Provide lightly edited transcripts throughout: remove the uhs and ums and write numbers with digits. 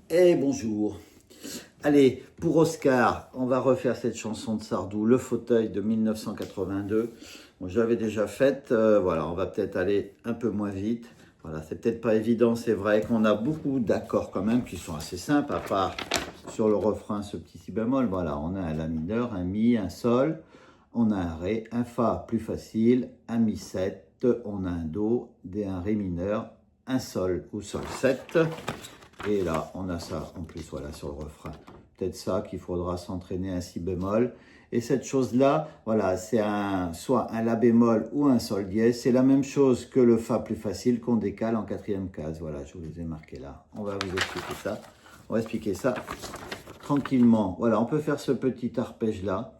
Et bonjour. Allez, pour Oscar, on va refaire cette chanson de Sardou, Le Fauteuil de 1982. Bon, je l'avais déjà faite, voilà, on va peut-être aller un peu moins vite. Voilà, c'est peut-être pas évident, c'est vrai qu'on a beaucoup d'accords quand même qui sont assez simples, à part sur le refrain ce petit si bémol. Voilà, on a un la mineur, un mi, un sol, on a un ré, un fa plus facile, un mi 7, on a un do, un ré mineur, un sol ou sol 7. Et là, on a ça en plus, voilà, sur le refrain. Peut-être ça qu'il faudra s'entraîner un si bémol. Et cette chose-là, voilà, c'est soit un la bémol ou un sol dièse. C'est la même chose que le fa plus facile qu'on décale en quatrième case. Voilà, je vous les ai marqués là. On va vous expliquer ça. On va expliquer ça tranquillement. Voilà, on peut faire ce petit arpège-là.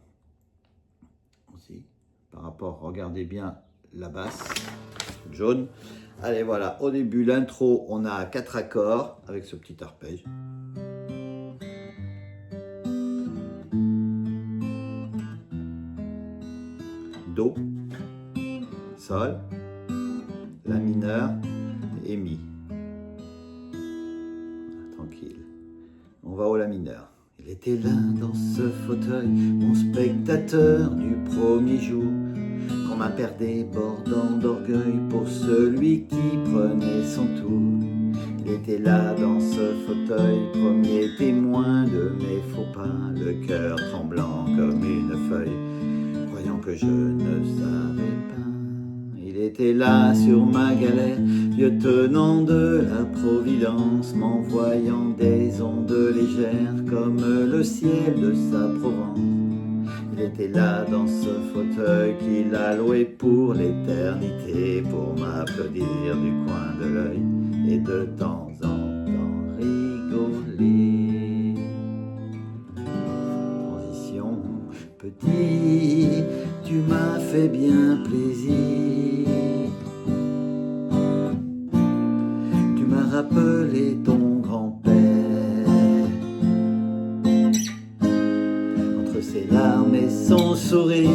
Aussi, par rapport, regardez bien la basse, jaune. Allez, voilà, au début, l'intro, on a 4 accords avec ce petit arpège. Do, sol, la mineur et mi. Voilà, tranquille. On va au la mineur. Il était là dans ce fauteuil, mon spectateur du premier jour. Comme un père débordant d'orgueil pour celui qui prenait son tour. Il était là dans ce fauteuil, premier témoin de mes faux pas, le cœur tremblant comme une feuille, croyant que je ne savais pas. Il était là sur ma galère, lieutenant de la Providence, m'envoyant des ondes légères comme le ciel de sa Provence. Il était là dans ce fauteuil qu'il a loué pour l'éternité, pour m'applaudir du coin de l'œil et de temps en temps rigoler. Transition, petit, tu m'as fait bien plaisir. Tu m'as rappelé ton grand-père. Entre ses larmes et son sourire,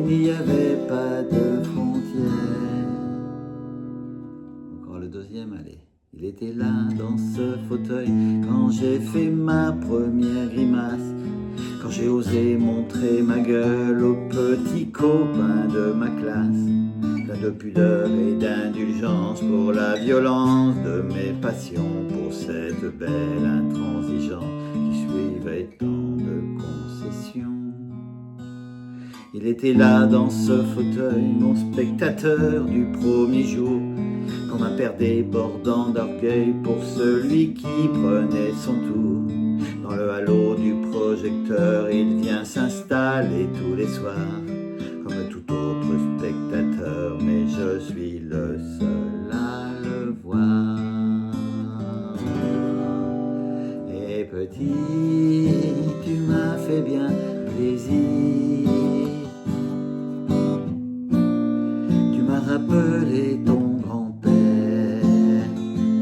il n'y avait pas de frontières. Encore le deuxième, allez. Il était là dans ce fauteuil quand j'ai fait ma première grimace, quand j'ai osé montrer ma gueule aux petits copains de ma classe, plein de pudeur et d'indulgence pour la violence de mes passions, pour cette belle intransigeance qui suivait tant de concessions. Il était là dans ce fauteuil, mon spectateur du premier jour, comme un père débordant d'orgueil pour celui qui prenait son tour. Dans le halo du projecteur, il vient s'installer tous les soirs, comme tout autre spectateur, mais je suis le seul à le voir. Et petit, tu m'as fait bien plaisir. Tu m'as rappelé ton grand-père.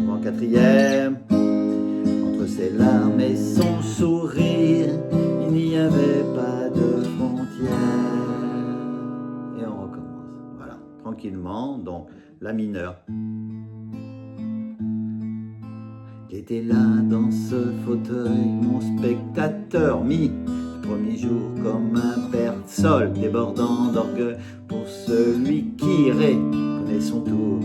On va en quatrième. Entre ses larmes et son sourire, il n'y avait pas de frontières. Et on recommence. Voilà, tranquillement. Donc, la mineure. Il était là dans ce fauteuil, mon spectateur mi. Premier jour comme un père sol débordant d'orgueil pour celui qui connaît son tour.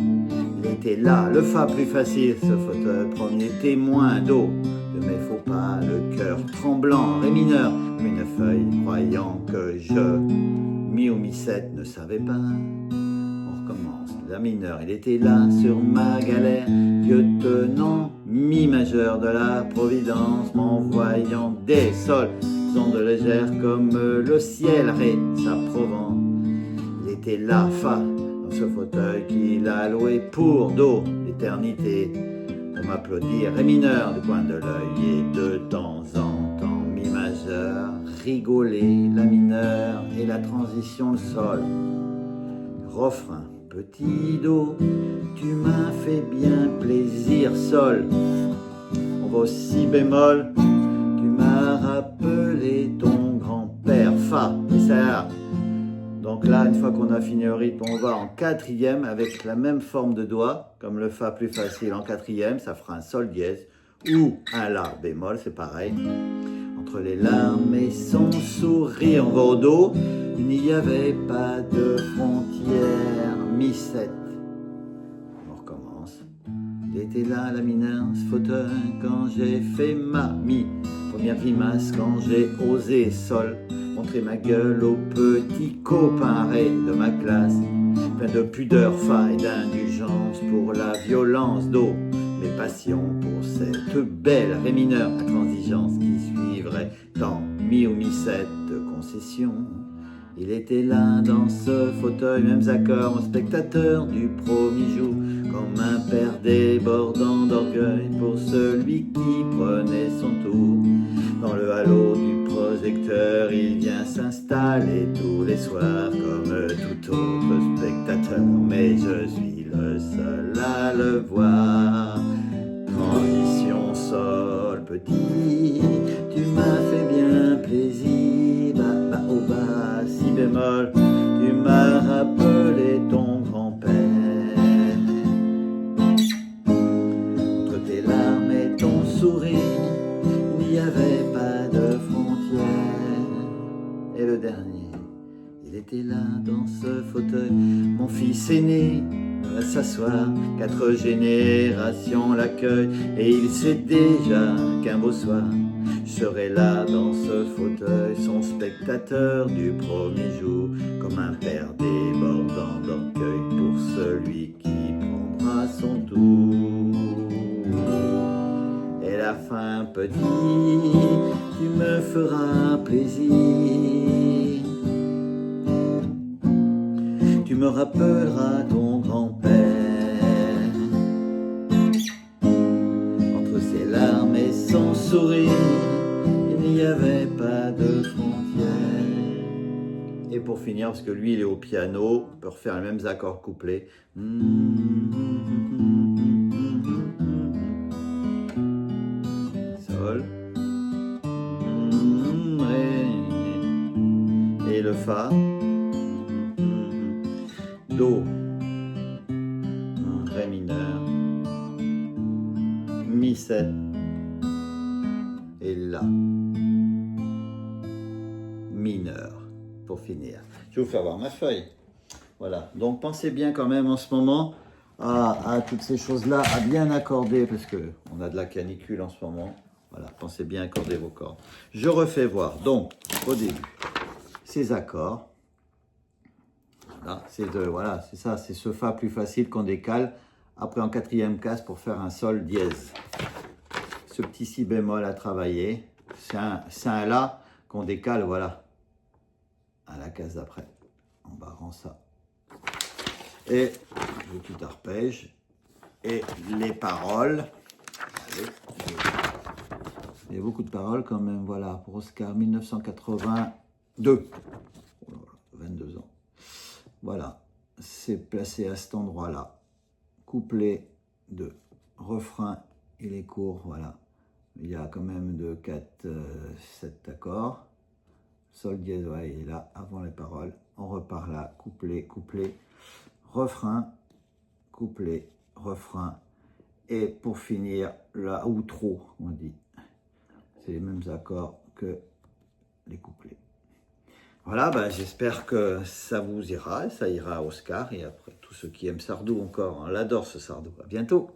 Il était là, le fa plus facile, ce fauteuil, premier témoin d'eau de mes faux pas, le cœur tremblant, ré mineur, comme une feuille, croyant que je, mi ou mi 7, ne savais pas. On recommence, la mineure, il était là sur ma galère, lieutenant, mi majeur de la Providence, m'envoyant des sols, ondes légères comme le ciel, ré, sa Provence. Il était là, fa, dans ce fauteuil qu'il a loué pour do, l'éternité, pour m'applaudir, ré mineur du coin de l'œil et de temps en temps, mi majeur, rigoler, la mineure et la transition, le sol. Refrain, petit do, tu m'as fait bien plaisir, sol. On va au si bémol, tu m'as rappelé ton grand-père, fa, et ça. Donc là, une fois qu'on a fini le rythme, on va en quatrième avec la même forme de doigt, comme le fa plus facile en quatrième, ça fera un sol dièse. ou un La bémol, c'est pareil. Entre les larmes et son sourire en Bordeaux, il n'y avait pas de frontière. Mi-7, on recommence. Il était là, la mineure, ce fauteuil, quand j'ai fait ma première grimace, quand j'ai osé sol, montrer ma gueule aux petits copains de ma classe, plein de pudeur, faille, d'indulgence pour la violence d'eau, mes passions pour cette belle ré mineur, intransigeance qui suivrait tant mi ou mi-7 de concession. Il était là dans ce fauteuil, mêmes accords, mon spectateur du premier jour, comme un père débordant d'orgueil pour celui qui prenait son tour. Dans le halo du projecteur, il vient s'installer tous les soirs comme tout autre spectateur, mais je suis le seul à le voir. Transition sol petit, tu m'as fait bien plaisir, bas au bas si bémol, tu m'as rappelé ton grand-père. Entre tes larmes et ton sourire, il n'y avait pas de frontières. Et le dernier, il était là dans ce fauteuil, mon fils aîné va s'asseoir, 4 générations l'accueillent, et il sait déjà qu'un beau soir, je serai là dans ce fauteuil, son spectateur du premier jour, comme un père débordant d'orgueil pour celui qui prendra son tour. Et la fin, petit, tu me feras plaisir, tu me rappelleras ton grand-père. Entre ses larmes et son sourire, il n'y avait pas de frontières. Et pour finir, parce que lui il est au piano, on peut refaire les mêmes accords couplés. Sol. Ré. Et le Fa. Do, Ré mineur, Mi7 et La mineur pour finir. Je vais vous faire voir ma feuille. Voilà, donc pensez bien quand même en ce moment à toutes ces choses-là, à bien accorder, parce qu'on a de la canicule en ce moment. Voilà, pensez bien à accorder vos cordes. Je refais voir, donc au début, ces accords. Voilà, c'est ça, c'est ce Fa plus facile qu'on décale. Après en 4e case pour faire un Sol dièse. Ce petit Si bémol à travailler. C'est un La qu'on décale, voilà, à la case d'après. En barrant ça. Et le petit arpège. Et les paroles. Allez, il y a beaucoup de paroles quand même, voilà, pour Oscar 1982. 22 ans. Voilà, c'est placé à cet endroit-là. Couplet de refrain, il est court, voilà. Il y a quand même de 4, 7 accords. Sol dièse, ouais, il est là, avant les paroles. On repart là, couplet, couplet, refrain, couplet, refrain. Et pour finir, la outro, on dit. C'est les mêmes accords que les couplets. Voilà, ben, j'espère que ça vous ira, ça ira à Oscar, et après, tous ceux qui aiment Sardou encore, on l'adore ce Sardou. À bientôt.